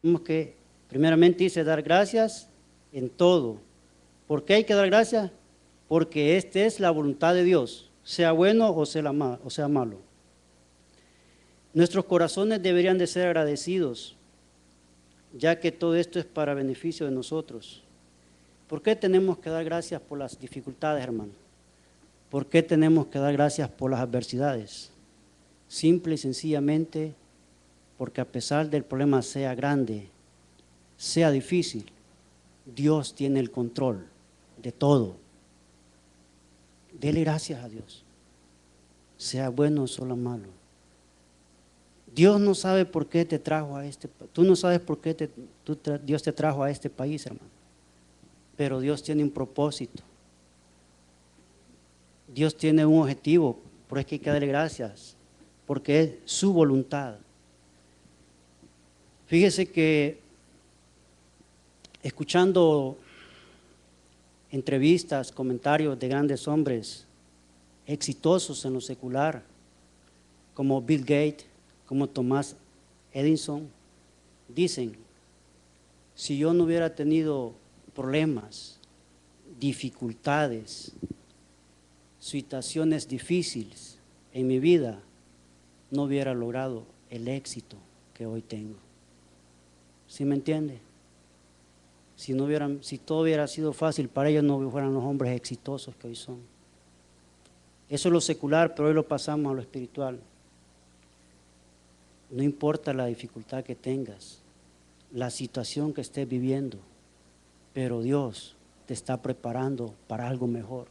Tenemos que, primeramente dice, dar gracias en todo. ¿Por qué hay que dar gracias? Porque esta es la voluntad de Dios, sea bueno o sea malo. Nuestros corazones deberían de ser agradecidos, ya que todo esto es para beneficio de nosotros. ¿Por qué tenemos que dar gracias por las dificultades, hermano? ¿Por qué tenemos que dar gracias por las adversidades? Simple y sencillamente porque a pesar del problema sea grande, sea difícil, Dios tiene el control de todo. Dele gracias a Dios, sea bueno o solo malo. Dios no sabe por qué te trajo a tú no sabes por qué Dios te trajo a este país, hermano. Pero Dios tiene un propósito. Dios tiene un objetivo, por eso hay que darle gracias, porque es su voluntad. Fíjese que escuchando entrevistas, comentarios de grandes hombres exitosos en lo secular, como Bill Gates, como Thomas Edison, dicen, si yo no hubiera tenido problemas, dificultades, situaciones difíciles en mi vida, no hubiera logrado el éxito que hoy tengo. ¿Sí me entiende? Si todo hubiera sido fácil para ellos, no fueran los hombres exitosos que hoy son. Eso es lo secular, pero hoy lo pasamos a lo espiritual. No importa la dificultad que tengas, la situación que estés viviendo, pero Dios te está preparando para algo mejor.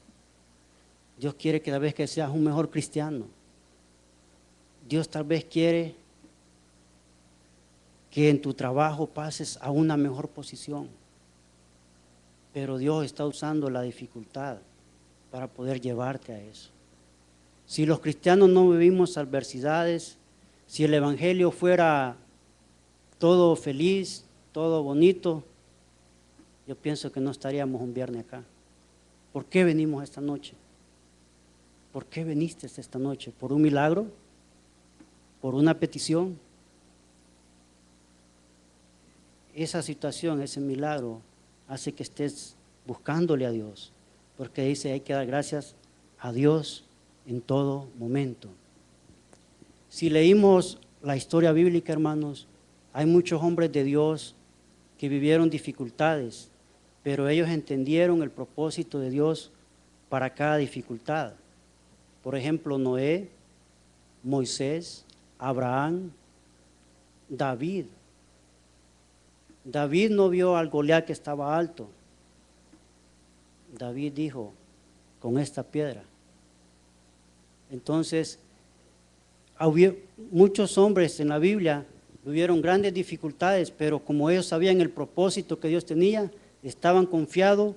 Dios quiere que tal vez que seas un mejor cristiano. Dios tal vez quiere que en tu trabajo pases a una mejor posición. Pero Dios está usando la dificultad para poder llevarte a eso. Si los cristianos no vivimos adversidades, si el evangelio fuera todo feliz, todo bonito, yo pienso que no estaríamos un viernes acá. ¿Por qué venimos esta noche? ¿Por qué viniste esta noche? ¿Por un milagro? ¿Por una petición? Esa situación, ese milagro, hace que estés buscándole a Dios, porque dice hay que dar gracias a Dios en todo momento. Si leímos la historia bíblica, hermanos, hay muchos hombres de Dios que vivieron dificultades, pero ellos entendieron el propósito de Dios para cada dificultad. Por ejemplo, Noé, Moisés, Abraham, David. David no vio al Goliat que estaba alto. David dijo, con esta piedra. Entonces, muchos hombres en la Biblia tuvieron grandes dificultades, pero como ellos sabían el propósito que Dios tenía, estaban confiados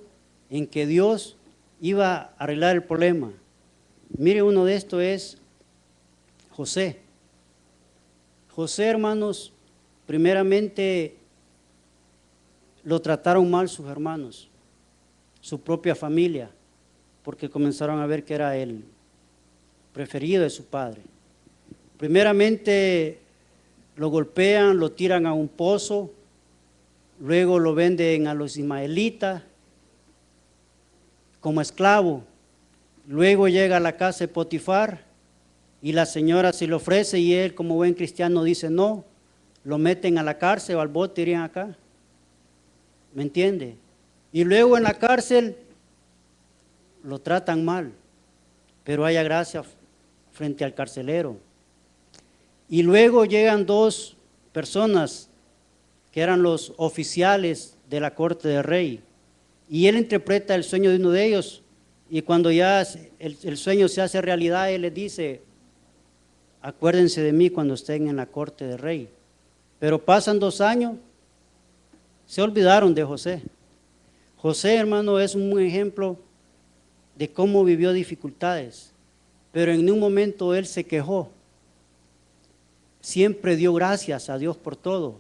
en que Dios iba a arreglar el problema. Mire, uno de estos es José. José, hermanos, primeramente lo trataron mal sus hermanos, su propia familia, porque comenzaron a ver que era el preferido de su padre. Primeramente lo golpean, lo tiran a un pozo, luego lo venden a los ismaelitas como esclavo, luego llega a la casa de Potifar y la señora se le ofrece y él como buen cristiano dice no, lo meten a la cárcel o al bote, irían acá. ¿Me entiende? Y luego en la cárcel lo tratan mal, pero haya gracia frente al carcelero. Y luego llegan dos personas que eran los oficiales de la corte del rey, y él interpreta el sueño de uno de ellos, y cuando ya el sueño se hace realidad, él les dice, acuérdense de mí cuando estén en la corte del rey. Pero pasan 2 años, se olvidaron de José. José, hermano, es un ejemplo de cómo vivió dificultades, pero en un momento él se quejó. Siempre dio gracias a Dios por todo.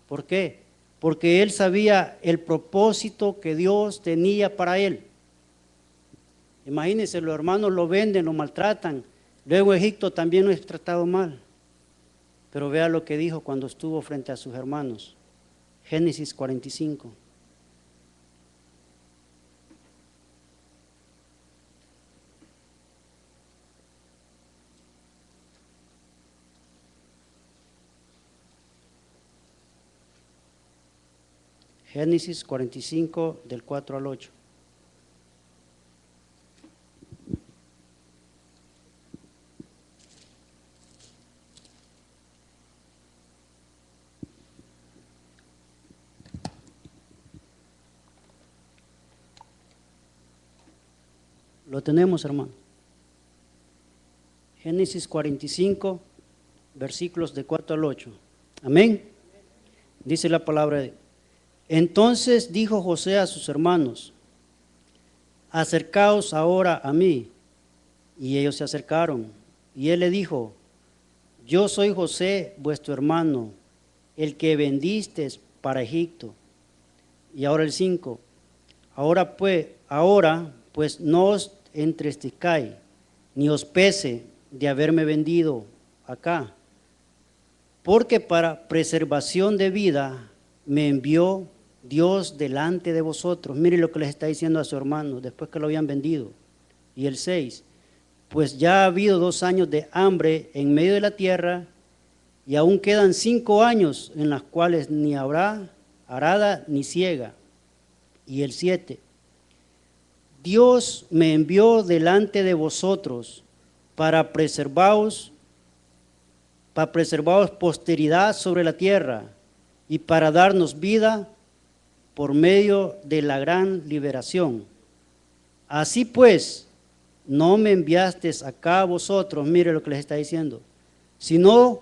¿Por qué? Porque él sabía el propósito que Dios tenía para él. Imagínense, los hermanos lo venden, lo maltratan. Luego Egipto también lo es tratado mal. Pero vea lo que dijo cuando estuvo frente a sus hermanos. Génesis 45. Génesis 45, del 4 al 8. Lo tenemos, hermano. Génesis 45, versículos de 4 al 8. Amén. Dice la palabra de Dios. Entonces dijo José a sus hermanos: acercaos ahora a mí. Y ellos se acercaron. Y él le dijo: yo soy José, vuestro hermano, el que vendisteis para Egipto. Y ahora el 5. Ahora pues no os entristezcáis, ni os pese de haberme vendido acá, porque para preservación de vida me envió Dios delante de vosotros. Mire lo que les está diciendo a su hermano después que lo habían vendido. Y el 6, pues ya ha habido 2 años de hambre en medio de la tierra, y aún quedan 5 años en los cuales ni habrá arada ni siega. Y el 7, Dios me envió delante de vosotros para preservaros posteridad sobre la tierra y para darnos vida por medio de la gran liberación. Así pues, no me enviasteis acá a vosotros, mire lo que les está diciendo, sino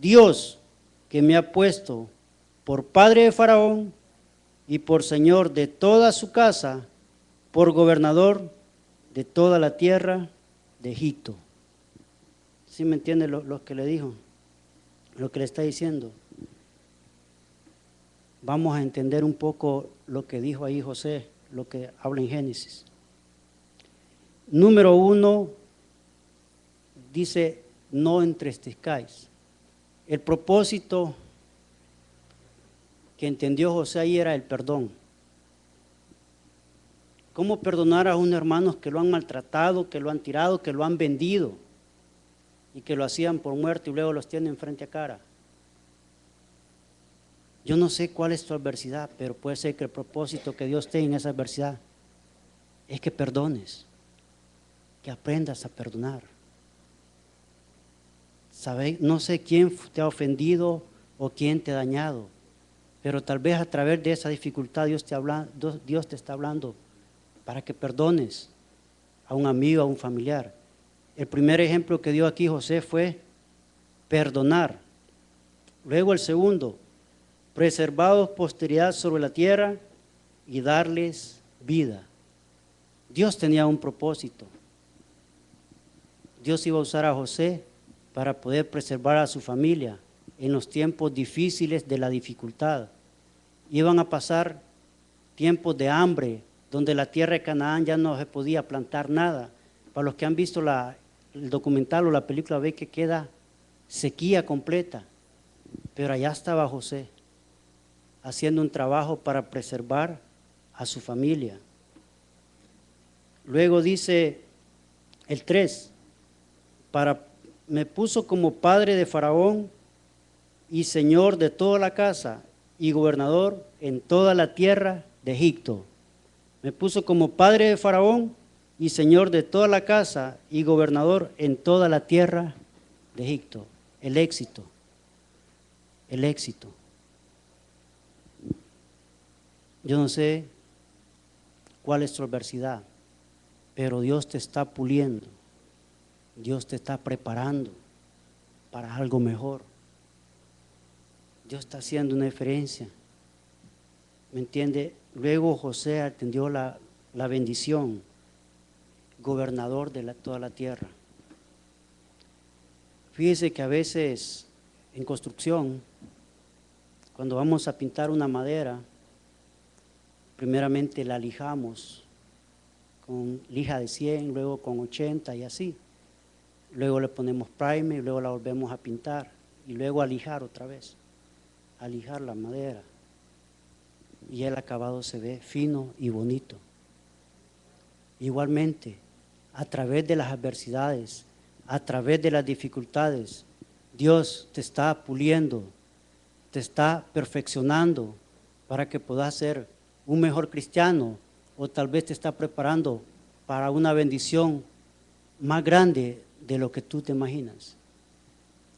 Dios, que me ha puesto por padre de Faraón y por señor de toda su casa, por gobernador de toda la tierra de Egipto. ¿Sí me entiende lo que le dijo? Lo que le está diciendo. Vamos a entender un poco lo que dijo ahí José, lo que habla en Génesis. Número 1, dice: no entristezcáis. El propósito que entendió José ahí era el perdón. ¿Cómo perdonar a unos hermanos que lo han maltratado, que lo han tirado, que lo han vendido y que lo hacían por muerto y luego los tienen frente a cara? Yo no sé cuál es tu adversidad, pero puede ser que el propósito que Dios tenga en esa adversidad es que perdones, que aprendas a perdonar. No sé quién te ha ofendido o quién te ha dañado, pero tal vez a través de esa dificultad Dios te está hablando para que perdones a un amigo, a un familiar. El primer ejemplo que dio aquí José fue perdonar. Luego el segundo, preservados posteridad sobre la tierra y darles vida. Dios tenía un propósito. Dios iba a usar a José para poder preservar a su familia en los tiempos difíciles de la dificultad. Iban a pasar tiempos de hambre, donde la tierra de Canaán ya no se podía plantar nada. Para los que han visto el documental o la película, ve que queda sequía completa. Pero allá estaba José, haciendo un trabajo para preservar a su familia. Luego dice el 3, me puso como padre de Faraón y señor de toda la casa y gobernador en toda la tierra de Egipto. Me puso como padre de Faraón y señor de toda la casa y gobernador en toda la tierra de Egipto. El éxito. Yo no sé cuál es tu adversidad, pero Dios te está puliendo. Dios te está preparando para algo mejor. Dios está haciendo una diferencia. ¿Me entiende? Luego José atendió la bendición, gobernador de toda la tierra. Fíjese que a veces en construcción, cuando vamos a pintar una madera, primeramente la lijamos con lija de 100, luego con 80 y así. Luego le ponemos primer y luego la volvemos a pintar y luego a lijar otra vez, a lijar la madera. y el acabado se ve fino y bonito. Igualmente, a través de las adversidades, a través de las dificultades, Dios te está puliendo, te está perfeccionando para que puedas ser un mejor cristiano, o tal vez te está preparando para una bendición más grande de lo que tú te imaginas.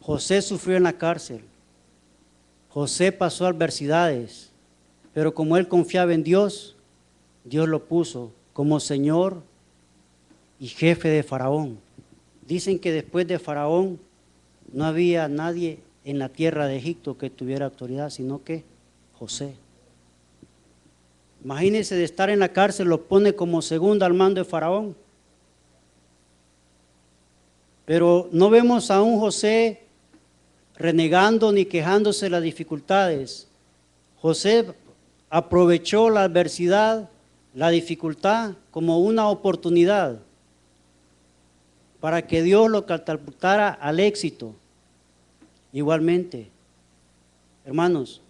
José sufrió en la cárcel, José pasó adversidades, pero como él confiaba en Dios, Dios lo puso como Señor y jefe de Faraón. Dicen que después de Faraón no había nadie en la tierra de Egipto que tuviera autoridad, sino que José. Imagínense, de estar en la cárcel, lo pone como segundo al mando de Faraón. Pero no vemos a un José renegando ni quejándose de las dificultades. José aprovechó la adversidad, la dificultad, como una oportunidad para que Dios lo catapultara al éxito. Igualmente, hermanos,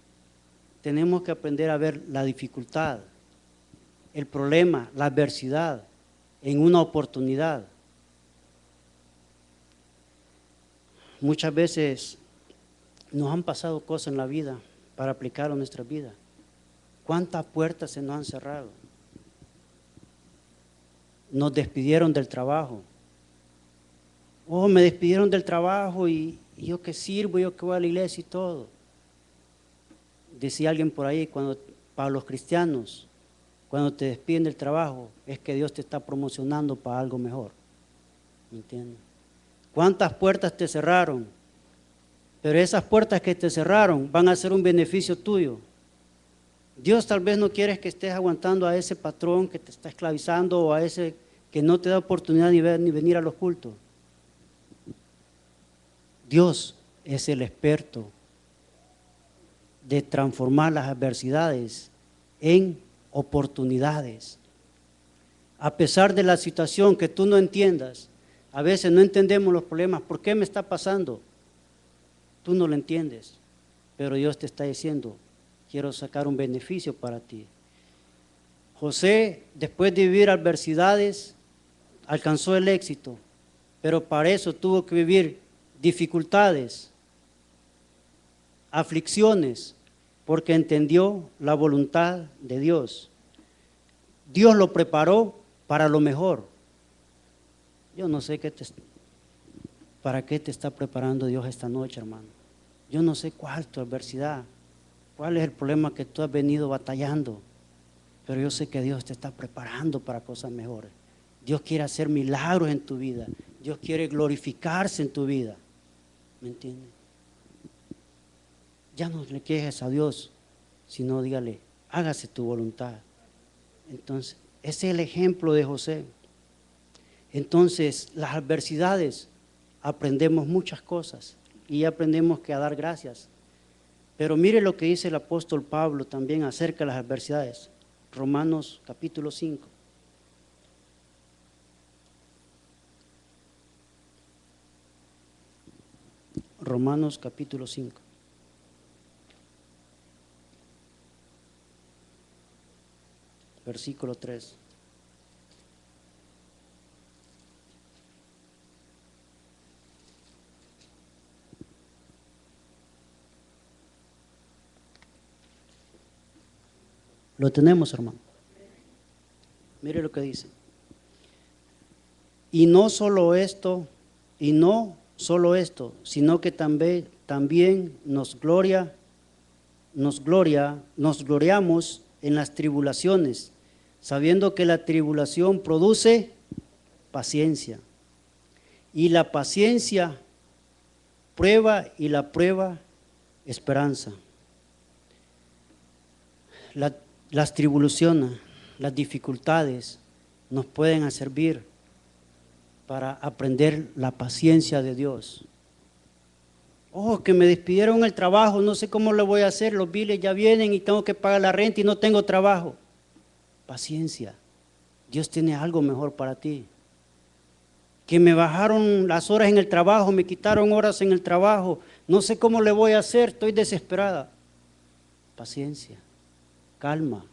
tenemos que aprender a ver la dificultad, el problema, la adversidad en una oportunidad. Muchas veces nos han pasado cosas en la vida para aplicarlo en nuestra vida. ¿Cuántas puertas se nos han cerrado? Nos despidieron del trabajo. Oh, me despidieron del trabajo y yo que sirvo, yo que voy a la iglesia y todo. Decía alguien por ahí, para los cristianos, cuando te despiden del trabajo, es que Dios te está promocionando para algo mejor. ¿Me entiendes? ¿Cuántas puertas te cerraron? Pero esas puertas que te cerraron van a ser un beneficio tuyo. Dios tal vez no quiere que estés aguantando a ese patrón que te está esclavizando o a ese que no te da oportunidad ni venir a los cultos. Dios es el experto de transformar las adversidades en oportunidades. A pesar de la situación que tú no entiendas, a veces no entendemos los problemas. ¿Por qué me está pasando? Tú no lo entiendes, pero Dios te está diciendo, quiero sacar un beneficio para ti. José, después de vivir adversidades, alcanzó el éxito, pero para eso tuvo que vivir dificultades, aflicciones, porque entendió la voluntad de Dios. Dios lo preparó para lo mejor. Yo no sé para qué te está preparando Dios esta noche, hermano. Yo no sé cuál es tu adversidad, cuál es el problema que tú has venido batallando, pero yo sé que Dios te está preparando para cosas mejores. Dios quiere hacer milagros en tu vida. Dios quiere glorificarse en tu vida. ¿Me entiendes? Ya no le quejes a Dios, sino dígale, hágase tu voluntad. Entonces, ese es el ejemplo de José. Entonces, las adversidades, aprendemos muchas cosas y aprendemos que a dar gracias. Pero mire lo que dice el apóstol Pablo también acerca de las adversidades. Romanos capítulo 5. Romanos capítulo 5. Versículo 3. Lo tenemos, hermano. Mire lo que dice. Y no solo esto, sino que también nos gloriamos en las tribulaciones, sabiendo que la tribulación produce paciencia. Y la paciencia prueba, y la prueba esperanza. Las tribulaciones, las dificultades nos pueden servir para aprender la paciencia de Dios. Oh, que me despidieron el trabajo, no sé cómo lo voy a hacer, los biles ya vienen y tengo que pagar la renta y no tengo trabajo. Paciencia, Dios tiene algo mejor para ti. Que me bajaron las horas en el trabajo, me quitaron horas en el trabajo, no sé cómo le voy a hacer, estoy desesperada. Paciencia. calma,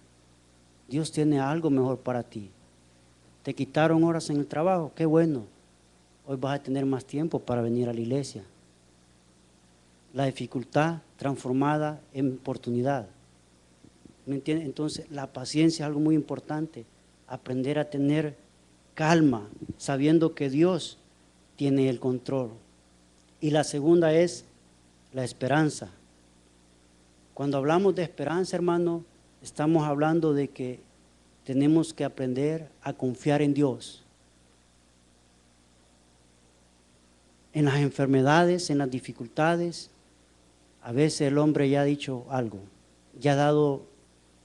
Dios tiene algo mejor para ti. Te quitaron horas en el trabajo, qué bueno, hoy vas a tener más tiempo para venir a la iglesia. La dificultad transformada en oportunidad. ¿Me entiendes? Entonces la paciencia es algo muy importante, aprender a tener calma, sabiendo que Dios tiene el control. Y la segunda es la esperanza. Cuando hablamos de esperanza, hermano, estamos hablando de que tenemos que aprender a confiar en Dios. En las enfermedades, en las dificultades, a veces el hombre ya ha dicho algo, ya ha dado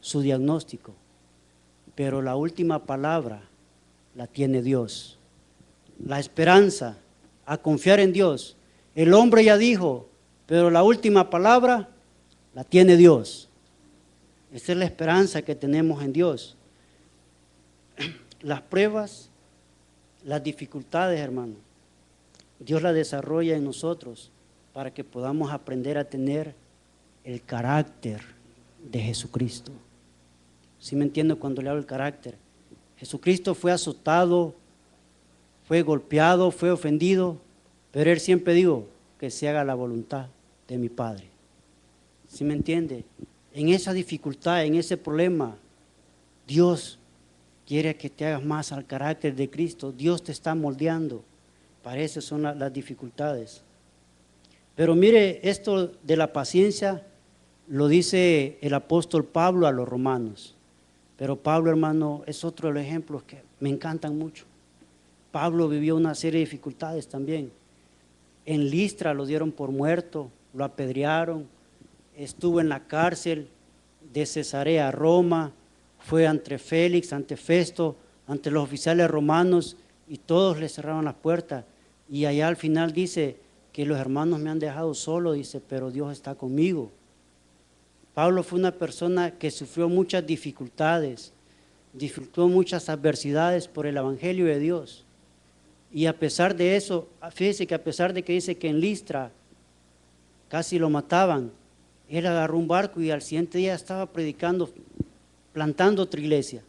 su diagnóstico, pero la última palabra la tiene Dios. La esperanza, a confiar en Dios. El hombre ya dijo, pero la última palabra la tiene Dios. Esa es la esperanza que tenemos en Dios. Las pruebas, las dificultades, hermano, Dios las desarrolla en nosotros para que podamos aprender a tener el carácter de Jesucristo. ¿Sí me entiendo cuando le hablo del carácter? Jesucristo fue azotado, fue golpeado, fue ofendido, pero Él siempre dijo que se haga la voluntad de mi Padre. ¿Sí me entiende? En esa dificultad, en ese problema, Dios quiere que te hagas más al carácter de Cristo. Dios te está moldeando. Para eso son las dificultades. Pero mire, esto de la paciencia lo dice el apóstol Pablo a los romanos. Pero Pablo, hermano, es otro de los ejemplos que me encantan mucho. Pablo vivió una serie de dificultades también. En Listra lo dieron por muerto, lo apedrearon, estuvo en la cárcel de Cesarea a Roma, fue ante Félix, ante Festo, ante los oficiales romanos y todos le cerraron las puertas. Y allá al final dice que los hermanos me han dejado solo, dice, pero Dios está conmigo. Pablo fue una persona que sufrió muchas dificultades, disfrutó muchas adversidades por el Evangelio de Dios. Y a pesar de eso, fíjese que a pesar de que dice que en Listra casi lo mataban, él agarró un barco y al siguiente día estaba predicando, plantando otra iglesia.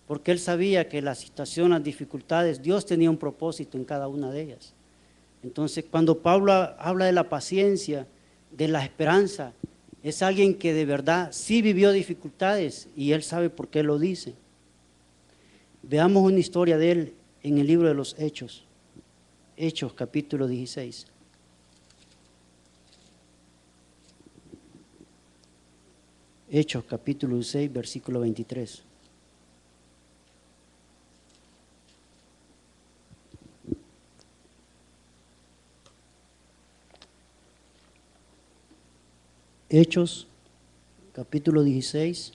Porque él sabía que la situación, las dificultades, Dios tenía un propósito en cada una de ellas. Entonces, cuando Pablo habla de la paciencia, de la esperanza, es alguien que de verdad sí vivió dificultades y él sabe por qué lo dice. Veamos una historia de él en el libro de los Hechos, Hechos capítulo 16. Hechos capítulo 16, versículo 23. Hechos capítulo 16,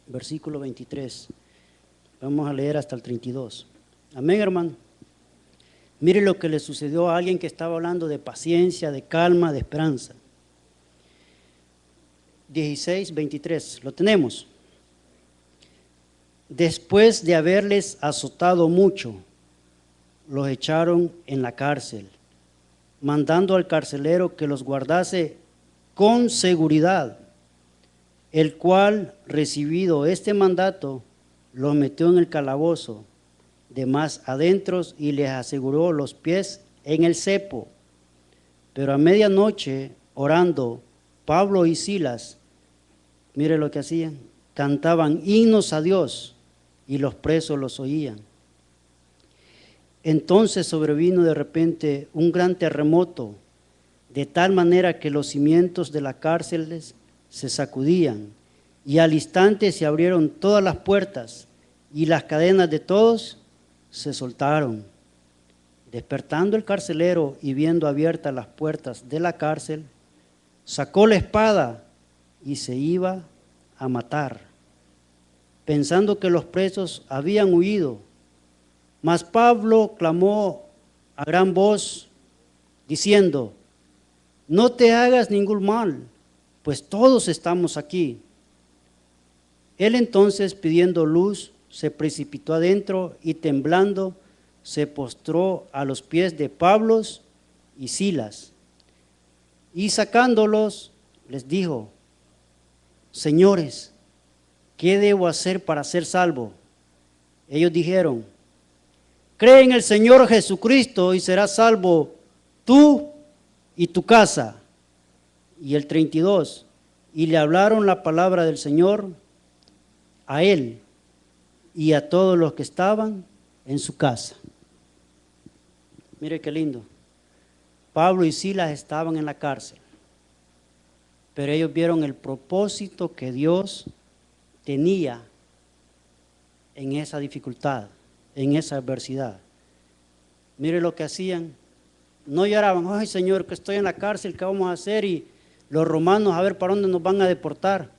versículo 23. Vamos a leer hasta el 32. Amén, hermano. Mire lo que le sucedió a alguien que estaba hablando de paciencia, de calma, de esperanza. 16, 23, lo tenemos. Después de haberles azotado mucho, los echaron en la cárcel, mandando al carcelero que los guardase con seguridad, el cual, recibido este mandato, los metió en el calabozo de más adentros y les aseguró los pies en el cepo. Pero a medianoche, orando, Pablo y Silas, mire lo que hacían, cantaban himnos a Dios y los presos los oían. Entonces sobrevino de repente un gran terremoto, de tal manera que los cimientos de las cárceles se sacudían y al instante se abrieron todas las puertas y las cadenas de todos se soltaron. Despertando el carcelero y viendo abiertas las puertas de la cárcel, sacó la espada y se iba a matar, pensando que los presos habían huido. Mas Pablo clamó a gran voz, diciendo: no te hagas ningún mal, pues todos estamos aquí. Él entonces, pidiendo luz, se precipitó adentro y temblando se postró a los pies de Pablo y Silas. Y sacándolos, les dijo: señores, ¿qué debo hacer para ser salvo? Ellos dijeron, cree en el Señor Jesucristo y serás salvo tú y tu casa. Y el 32, y le hablaron la palabra del Señor a él y a todos los que estaban en su casa. Mire qué lindo. Pablo y Silas estaban en la cárcel, pero ellos vieron el propósito que Dios tenía en esa dificultad, en esa adversidad. Mire lo que hacían. No lloraban, ay Señor, que estoy en la cárcel, ¿qué vamos a hacer? Y los romanos, a ver para dónde nos van a deportar.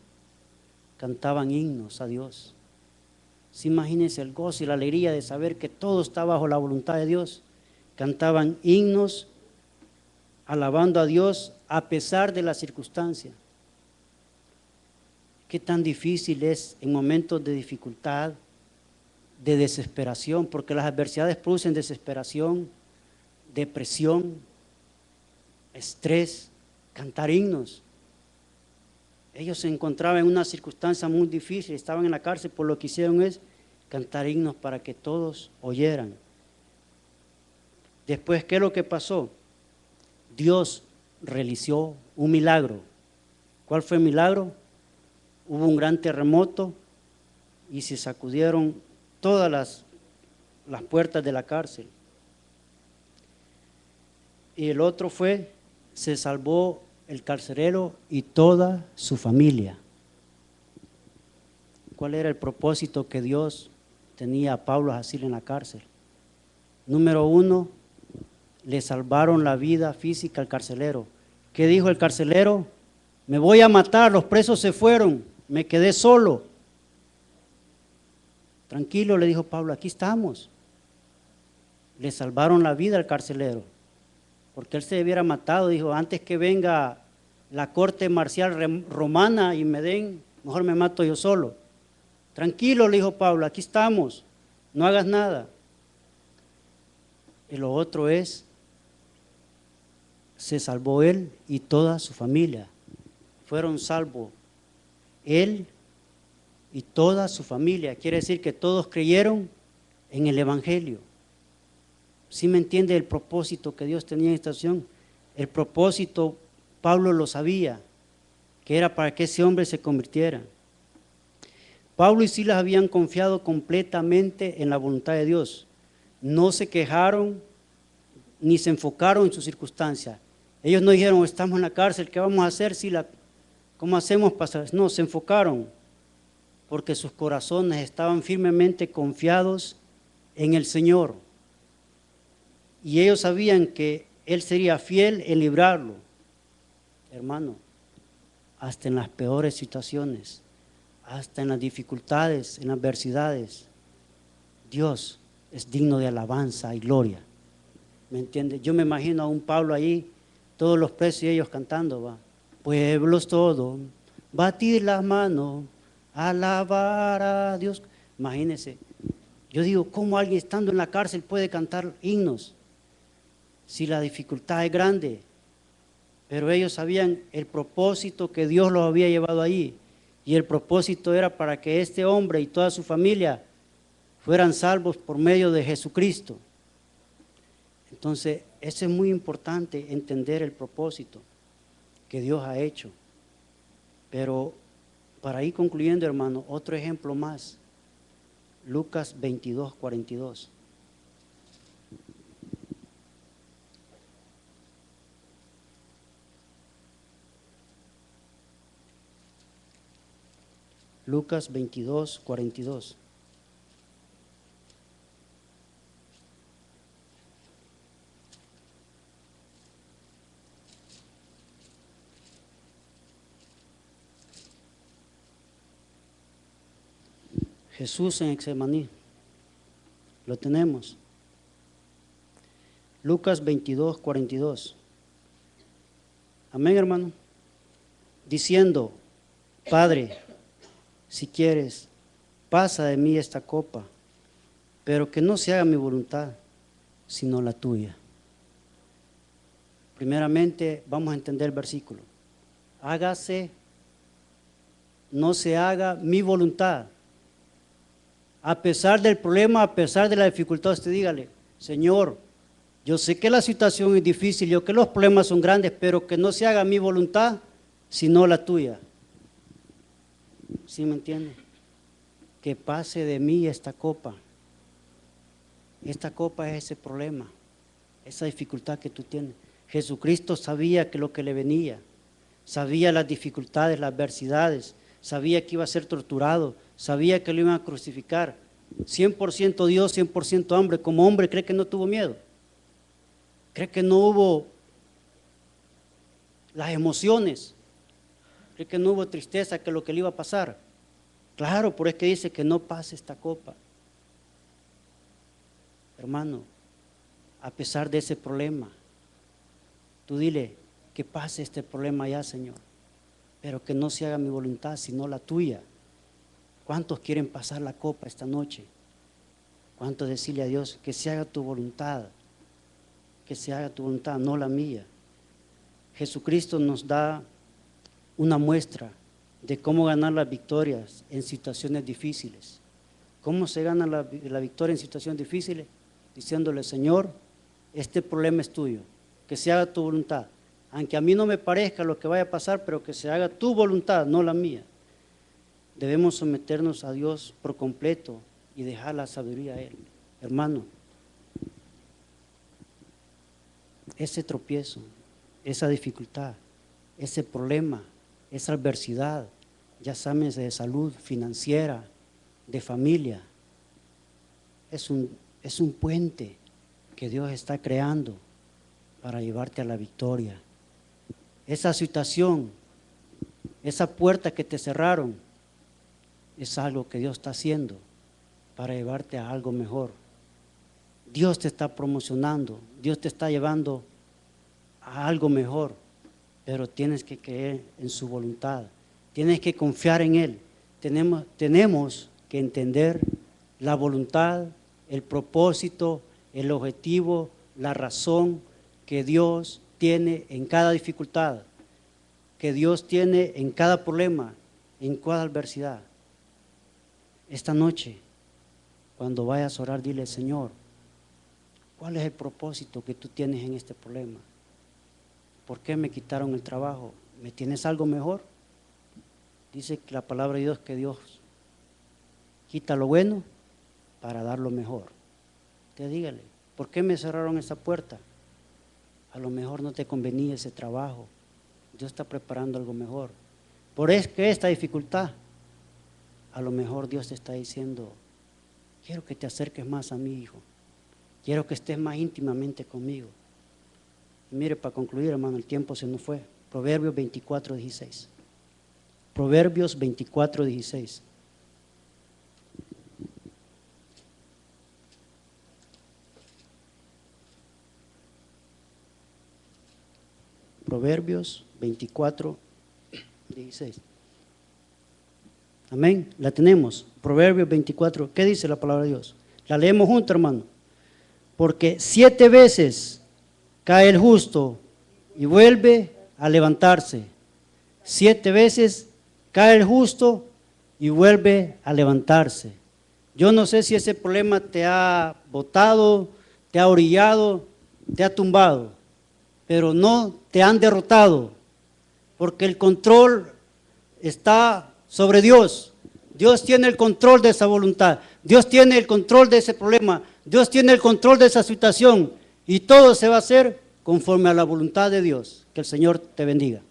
Cantaban himnos a Dios. Sí, imagínense el gozo y la alegría de saber que todo está bajo la voluntad de Dios. Cantaban himnos alabando a Dios a pesar de la circunstancia. Qué tan difícil es en momentos de dificultad, de desesperación, porque las adversidades producen desesperación, depresión, estrés, cantar himnos. Ellos se encontraban en una circunstancia muy difícil, estaban en la cárcel, por lo que hicieron es cantar himnos para que todos oyeran. Después, ¿qué es lo que pasó? Dios realizó un milagro. ¿Cuál fue el milagro? Hubo un gran terremoto y se sacudieron todas las puertas de la cárcel. Y el otro fue, se salvó el carcelero y toda su familia. ¿Cuál era el propósito que Dios tenía a Pablo a Silas en la cárcel? Número 1, le salvaron la vida física al carcelero. ¿Qué dijo el carcelero? Me voy a matar, los presos se fueron, me quedé solo. Tranquilo, le dijo Pablo, aquí estamos. Le salvaron la vida al carcelero, porque él se hubiera matado, dijo, antes que venga la corte marcial romana y me den, mejor me mato yo solo. Tranquilo, le dijo Pablo, aquí estamos, no hagas nada. Y lo otro es, se salvó él y toda su familia. Fueron salvos él y toda su familia. Quiere decir que todos creyeron en el Evangelio. ¿Sí me entiende el propósito que Dios tenía en esta acción? El propósito, Pablo lo sabía, que era para que ese hombre se convirtiera. Pablo y Silas habían confiado completamente en la voluntad de Dios. No se quejaron ni se enfocaron en sus circunstancias. Ellos no dijeron, estamos en la cárcel, ¿qué vamos a hacer? ¿Cómo hacemos para...? No, se enfocaron porque sus corazones estaban firmemente confiados en el Señor. Y ellos sabían que Él sería fiel en librarlo. Hermano, hasta en las peores situaciones, hasta en las dificultades, en las adversidades, Dios es digno de alabanza y gloria. ¿Me entiende? Yo me imagino a un Pablo ahí, todos los presos y ellos cantando, va. Pueblos todos, batid las manos, alabar a Dios. Imagínense, yo digo, ¿cómo alguien estando en la cárcel puede cantar himnos? Si la dificultad es grande. Pero ellos sabían el propósito que Dios los había llevado ahí. Y el propósito era para que este hombre y toda su familia fueran salvos por medio de Jesucristo. Entonces, eso es muy importante, entender el propósito que Dios ha hecho. Pero para ir concluyendo, hermano, otro ejemplo más. Lucas 22, 42. Lucas 22, 42. Jesús en Getsemaní. Lo tenemos. Lucas 22, 42. Amén, hermano. Diciendo, Padre, si quieres, pasa de mí esta copa, pero que no se haga mi voluntad, sino la tuya. Primeramente, vamos a entender el versículo. Hágase no se haga mi voluntad. A pesar del problema, a pesar de la dificultad, usted dígale, Señor, yo sé que la situación es difícil, yo sé que los problemas son grandes, pero que no se haga mi voluntad, sino la tuya. ¿Sí me entiende? Que pase de mí esta copa. Esta copa es ese problema, esa dificultad que tú tienes. Jesucristo sabía que lo que le venía, sabía las dificultades, las adversidades, sabía que iba a ser torturado, sabía que lo iban a crucificar. 100% Dios, 100% hombre. Como hombre, ¿cree que no tuvo miedo? ¿Cree que no hubo las emociones? ¿Cree que no hubo tristeza que lo que le iba a pasar? Claro, por eso es que dice que no pase esta copa. Hermano, a pesar de ese problema, tú dile que pase este problema ya, Señor, pero que no se haga mi voluntad, sino la tuya. ¿Cuántos quieren pasar la copa esta noche? ¿Cuántos decirle a Dios que se haga tu voluntad? Que se haga tu voluntad, no la mía. Jesucristo nos da una muestra de cómo ganar las victorias en situaciones difíciles. ¿Cómo se gana la victoria en situaciones difíciles? Diciéndole, Señor, este problema es tuyo, que se haga tu voluntad. Aunque a mí no me parezca lo que vaya a pasar, pero que se haga tu voluntad, no la mía. Debemos someternos a Dios por completo y dejar la sabiduría a Él. Hermano, ese tropiezo, esa dificultad, ese problema, esa adversidad, ya sabes, de salud financiera, de familia, es un puente que Dios está creando para llevarte a la victoria. Esa situación, esa puerta que te cerraron, es algo que Dios está haciendo para llevarte a algo mejor. Dios te está promocionando, Dios te está llevando a algo mejor, pero tienes que creer en su voluntad, tienes que confiar en Él. Tenemos que entender la voluntad, el propósito, el objetivo, la razón que Dios tiene en cada dificultad, que Dios tiene en cada problema, en cada adversidad. Esta noche, cuando vayas a orar, dile, Señor, ¿cuál es el propósito que tú tienes en este problema? ¿Por qué me quitaron el trabajo? ¿Me tienes algo mejor? Dice que la palabra de Dios que Dios quita lo bueno para dar lo mejor. Usted dígale, ¿por qué me cerraron esa puerta? A lo mejor no te convenía ese trabajo. Dios está preparando algo mejor. Por eso que esta dificultad, a lo mejor Dios te está diciendo, quiero que te acerques más a mi hijo. Quiero que estés más íntimamente conmigo. Y mire, para concluir, hermano, el tiempo se nos fue. Proverbios 24:16. Proverbios 24:16. Proverbios 24:16. Amén, la tenemos. Proverbios 24, ¿qué dice la palabra de Dios? La leemos juntos, hermano. Porque 7 veces cae el justo y vuelve a levantarse. 7 veces cae el justo y vuelve a levantarse. Yo no sé si ese problema te ha botado, te ha orillado, te ha tumbado, pero no te han derrotado, porque el control está sobre Dios. Dios tiene el control de esa voluntad, Dios tiene el control de ese problema, Dios tiene el control de esa situación, y todo se va a hacer conforme a la voluntad de Dios. Que el Señor te bendiga.